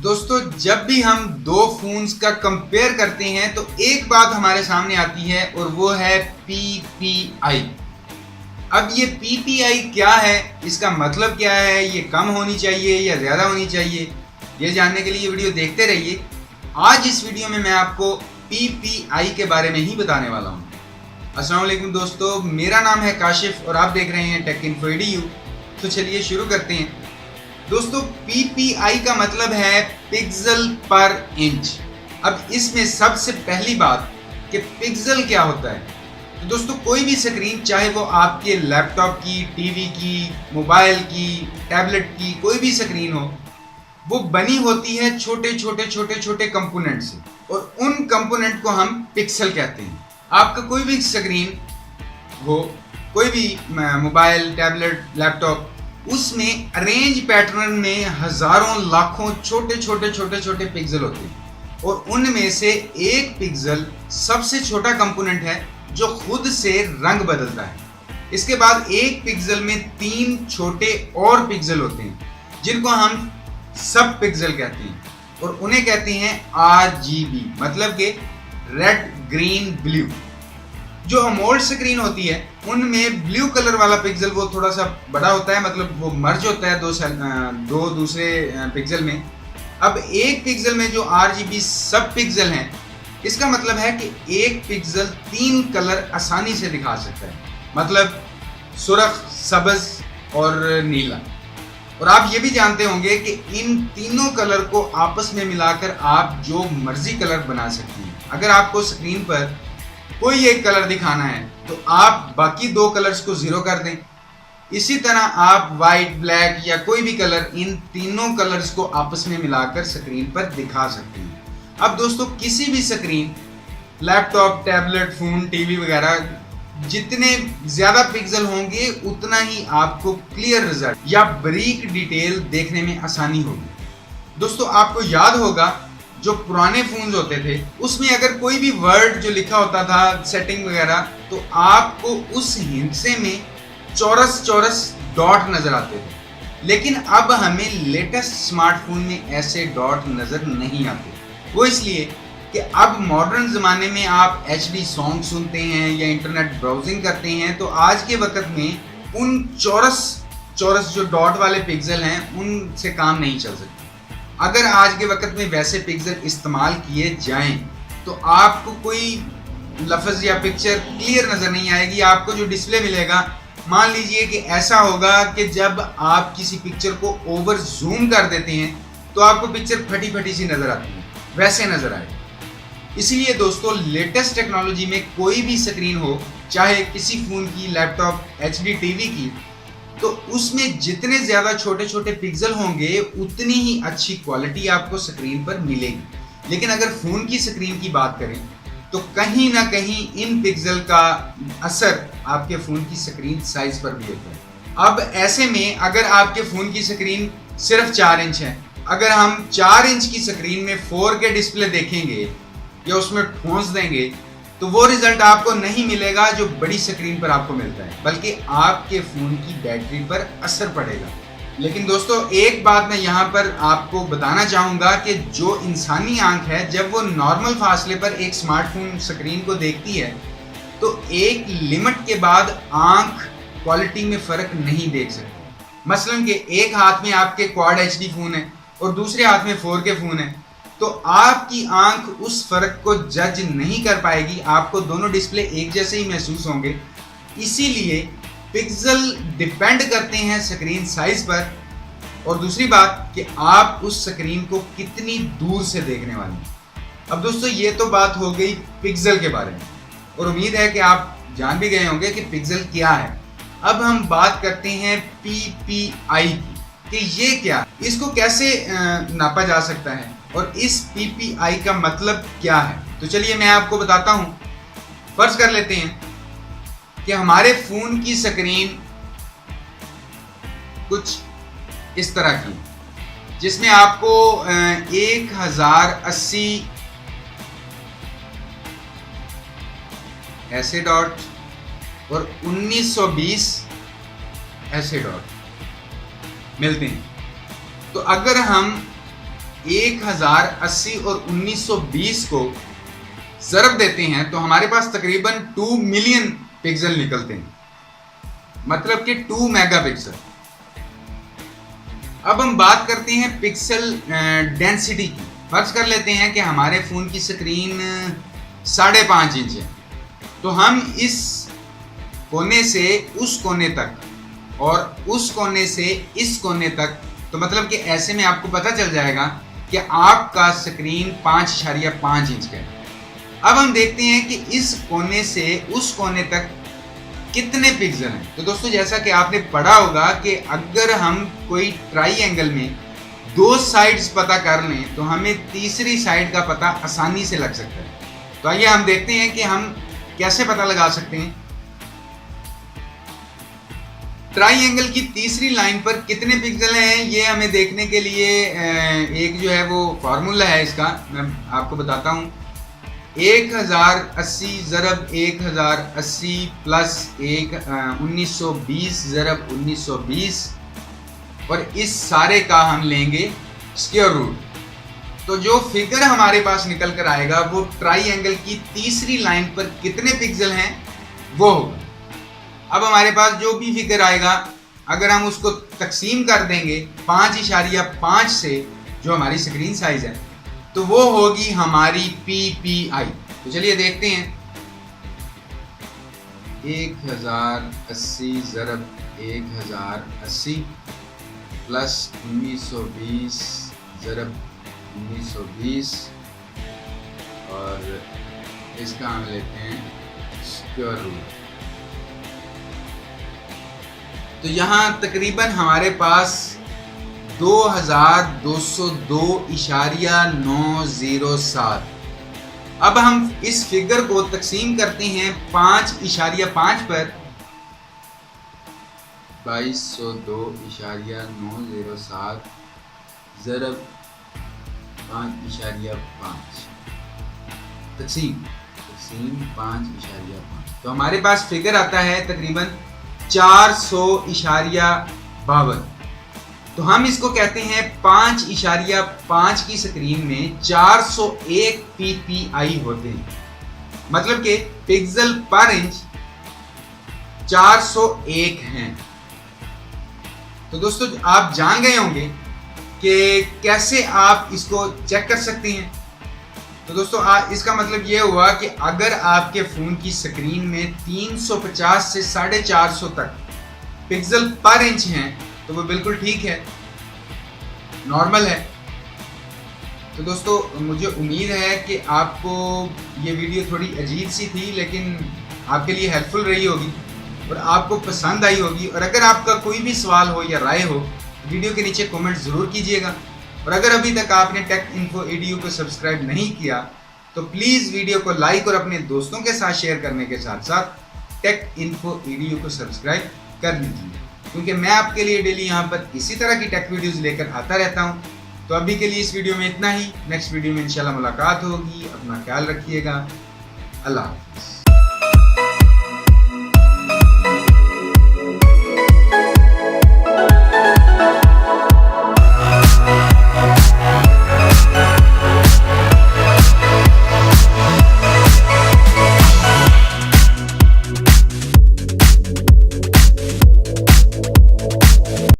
दोस्तों जब भी हम दो फोन्स का कंपेयर करते हैं तो एक बात हमारे सामने आती है और वो है PPI। अब ये PPI क्या है, इसका मतलब क्या है, ये कम होनी चाहिए या ज़्यादा होनी चाहिए, ये जानने के लिए ये वीडियो देखते रहिए। आज इस वीडियो में मैं आपको PPI के बारे में ही बताने वाला हूँ। अस्सलाम वालेकुम दोस्तों, मेरा नाम है काशिफ और आप देख रहे हैं टेक इन्फो EDU। तो चलिए शुरू करते हैं। दोस्तों PPI का मतलब है पिक्सल पर इंच। अब इसमें सबसे पहली बात कि पिक्सल क्या होता है। तो दोस्तों कोई भी स्क्रीन, चाहे वो आपके लैपटॉप की, टीवी की, मोबाइल की, टैबलेट की, कोई भी स्क्रीन हो, वो बनी होती है छोटे छोटे कंपोनेंट से और उन कंपोनेंट को हम पिक्सल कहते हैं। आपका कोई भी स्क्रीन हो, कोई भी मोबाइल, टैबलेट, लैपटॉप, उसमें अरेंज पैटर्न में हजारों लाखों छोटे पिक्सल होते हैं और उनमें से एक पिक्सल सबसे छोटा कंपोनेंट है जो खुद से रंग बदलता है। इसके बाद एक पिक्सल में 3 छोटे और पिक्सल होते हैं जिनको हम सब पिक्सल कहते हैं और उन्हें कहते हैं RGB, मतलब कि रेड, ग्रीन, ब्लू। जो अमोल्ड स्क्रीन होती है उनमें ब्लू कलर वाला पिक्सल वो थोड़ा सा बड़ा होता है, मतलब वो मर्ज होता है दो दूसरे पिक्सल में। अब एक पिक्सल में जो RGB सब पिक्सल हैं, इसका मतलब है कि एक पिक्सल 3 कलर आसानी से दिखा सकता है, मतलब सुर्ख, सब्ज और नीला। और आप ये भी जानते होंगे कि इन तीनों कलर को आपस में मिलाकर आप जो मर्जी कलर बना सकते हैं। अगर आपको स्क्रीन पर कोई एक कलर दिखाना है तो आप बाकी 2 कलर्स को 0 कर दें। इसी तरह आप वाइट, ब्लैक या कोई भी कलर, इन तीनों कलर्स को आपस में मिलाकर स्क्रीन पर दिखा सकते हैं। अब दोस्तों किसी भी screen, laptop, tablet, phone, TV वगैरह, जितने ज्यादा पिक्सल होंगे उतना ही आपको क्लियर रिजल्ट या बारीक डिटेल देखने में आसानी होगी। दोस्तों आपको याद होगा जो पुराने फोन्स होते थे उसमें अगर कोई भी वर्ड जो लिखा होता था, सेटिंग वगैरह, तो आपको उस हिस्से में चौरस डॉट नजर आते थे। लेकिन अब हमें लेटेस्ट स्मार्टफोन में ऐसे डॉट नजर नहीं आते। वो इसलिए कि अब मॉडर्न ज़माने में आप HD सॉन्ग सुनते हैं या इंटरनेट ब्राउजिंग करते हैं, तो आज के वक्त में उन चौरस जो डॉट वाले पिक्सल हैं उनसे काम नहीं चल सकता। अगर आज के वक्त में वैसे पिक्सल इस्तेमाल किए जाएं तो आपको कोई लफ्ज़ या पिक्चर क्लियर नज़र नहीं आएगी। आपको जो डिस्प्ले मिलेगा, मान लीजिए कि ऐसा होगा कि जब आप किसी पिक्चर को ओवर जूम कर देते हैं तो आपको पिक्चर फटी सी नज़र आती है, वैसे नज़र आएगी। इसीलिए दोस्तों लेटेस्ट टेक्नोलॉजी में कोई भी स्क्रीन हो, चाहे किसी फ़ोन की, लैपटॉप, HD टीवी की, तो उसमें जितने ज़्यादा छोटे पिक्सल होंगे उतनी ही अच्छी क्वालिटी आपको स्क्रीन पर मिलेगी। लेकिन अगर फ़ोन की स्क्रीन की बात करें तो कहीं ना कहीं इन पिक्सल का असर आपके फ़ोन की स्क्रीन साइज़ पर भी होता है। अब ऐसे में अगर आपके फ़ोन की स्क्रीन सिर्फ 4 इंच है, अगर हम 4 इंच की स्क्रीन में 4K डिस्प्ले देखेंगे या उसमें ठोंस देंगे तो वो रिजल्ट आपको नहीं मिलेगा जो बड़ी स्क्रीन पर आपको मिलता है, बल्कि आपके फ़ोन की बैटरी पर असर पड़ेगा। लेकिन दोस्तों एक बात मैं यहाँ पर आपको बताना चाहूँगा कि जो इंसानी आंख है, जब वो नॉर्मल फासले पर एक स्मार्टफोन स्क्रीन को देखती है तो एक लिमिट के बाद आंख क्वालिटी में फ़र्क नहीं देख सकती। मसलन कि एक हाथ में आपके क्वाड HD फ़ोन है और दूसरे हाथ में 4K फ़ोन है, तो आपकी आंख उस फर्क को जज नहीं कर पाएगी। आपको दोनों डिस्प्ले एक जैसे ही महसूस होंगे। इसीलिए पिक्सल डिपेंड करते हैं स्क्रीन साइज पर, और दूसरी बात कि आप उस स्क्रीन को कितनी दूर से देखने वाले हैं। अब दोस्तों ये तो बात हो गई पिक्सल के बारे में और उम्मीद है कि आप जान भी गए होंगे कि पिक्सल क्या है। अब हम बात करते हैं PPI की कि ये क्या, इसको कैसे नापा जा सकता है और इस PPI का मतलब क्या है। तो चलिए मैं आपको बताता हूँ। फर्ज कर लेते हैं कि हमारे फ़ोन की स्क्रीन कुछ इस तरह की, जिसमें आपको 1080 ऐसे डॉट और 1920 ऐसे डॉट मिलते हैं। तो अगर हम 1080 और 1920 को ज़रब देते हैं तो हमारे पास तकरीबन 2 मिलियन पिक्सल निकलते हैं, मतलब कि 2 मेगापिक्सल। अब हम बात करते हैं पिक्सल डेंसिटी की। फर्ज कर लेते हैं कि हमारे फ़ोन की स्क्रीन 5.5 इंच है, तो हम इस कोने से उस कोने तक और उस कोने से इस कोने तक, तो मतलब कि ऐसे में आपको पता चल जाएगा कि आपका स्क्रीन 5.5 इंच का है। अब हम देखते हैं कि इस कोने से उस कोने तक कितने पिक्सल हैं। तो दोस्तों, जैसा कि आपने पढ़ा होगा कि अगर हम कोई ट्राइंगल में 2 साइड्स पता कर लें तो हमें तीसरी साइड का पता आसानी से लग सकता है। तो आइए हम देखते हैं कि हम कैसे पता लगा सकते हैं। ट्राइंगल की तीसरी लाइन पर कितने पिक्सल हैं, ये हमें देखने के लिए एक जो है वो फार्मूला है, इसका मैं आपको बताता हूँ। 1080 ज़रब 1080 प्लस 1920 ज़रब 1920, और इस सारे का हम लेंगे स्क्वायर रूट। तो जो फिगर हमारे पास निकल कर आएगा वो ट्राइंगल की तीसरी लाइन पर कितने पिक्सल हैं वो होगा। अब हमारे पास जो भी फिगर आएगा, अगर हम उसको तकसीम कर देंगे 5.5 से, जो हमारी स्क्रीन साइज है, तो वो होगी हमारी PPI। तो चलिए देखते हैं। 1080 ज़रब 1080 प्लस 1920 ज़रब 1920, और इसका हम लेते हैं स्क्वायर रूट। तो यहाँ तकरीबन हमारे पास 2202.907। अब हम इस फिगर को तकसीम करते हैं 5.5 पर, 2202.907 ज़रब 5.5 तकसीम 5.5। तो हमारे पास फिगर आता है तकरीबन 400.52। तो हम इसको कहते हैं 5.5 की स्क्रीन में 401 PPI होते हैं, मतलब कि पिक्सल पर इंच 401 हैं। तो दोस्तों, आप जान गए होंगे कि कैसे आप इसको चेक कर सकते हैं। तो दोस्तों, इसका मतलब ये हुआ कि अगर आपके फ़ोन की स्क्रीन में 350 से 450 तक पिक्सल पर इंच हैं तो वो बिल्कुल ठीक है, नॉर्मल है। तो दोस्तों, मुझे उम्मीद है कि आपको ये वीडियो थोड़ी अजीब सी थी, लेकिन आपके लिए हेल्पफुल रही होगी और आपको पसंद आई होगी। और अगर आपका कोई भी सवाल हो या राय हो, वीडियो के नीचे कमेंट ज़रूर कीजिएगा। और अगर अभी तक आपने टेक इन्फो एडीयू को सब्सक्राइब नहीं किया तो प्लीज़ वीडियो को लाइक और अपने दोस्तों के साथ शेयर करने के साथ साथ टेक इन्फो एडीयू को सब्सक्राइब कर लीजिए, क्योंकि मैं आपके लिए डेली यहाँ पर इसी तरह की टेक वीडियोस लेकर आता रहता हूँ। तो अभी के लिए इस वीडियो में इतना ही। नेक्स्ट वीडियो में इंशाल्लाह मुलाकात होगी। अपना ख्याल रखिएगा। अल्लाह हाफ़िज़।